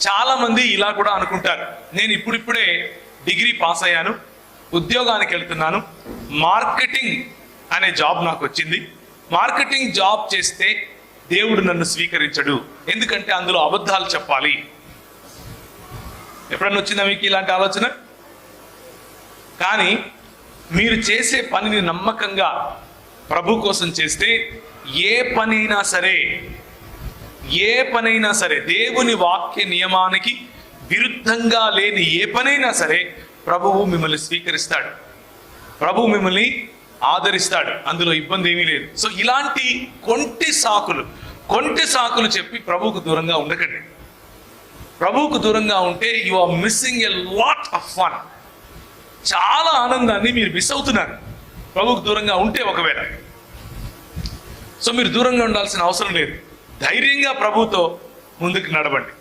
చాలామంది ఇలా కూడా అనుకుంటారు, నేను ఇప్పుడిప్పుడే డిగ్రీ పాస్ అయ్యాను, ఉద్యోగానికి వెళ్తున్నాను, మార్కెటింగ్ అనే జాబ్ నాకు వచ్చింది, మార్కెటింగ్ జాబ్ చేస్తే దేవుడు నన్ను స్వీకరించడు, ఎందుకంటే అందులో అబద్ధాలు చెప్పాలి. ఎప్పుడన్నా వచ్చిందా మీకు ఇలాంటి ఆలోచన? కానీ మీరు చేసే పనిని నమ్మకంగా ప్రభు కోసం చేస్తే ఏ పనైనా సరే దేవుని వాక్య నియమానికి విరుద్ధంగా లేని ఏ పనైనా సరే ప్రభువు మిమ్మల్ని స్వీకరిస్తాడు, ప్రభువు మిమ్మల్ని ఆదరిస్తాడు, అందులో ఇబ్బంది ఏమీ లేదు. సో ఇలాంటి కొంటి సాకులు చెప్పి ప్రభువుకు దూరంగా ఉండకండి. ప్రభువుకు దూరంగా ఉంటే you are missing a lot of fun. చాలా ఆనందాన్ని మీరు మిస్ అవుతున్నారు ప్రభువుకు దూరంగా ఉంటే. ఒకవేళ సో మీరు దూరంగా ఉండాల్సిన అవసరం లేదు, ధైర్యంగా ప్రభువుతో ముందుకు నడవండి.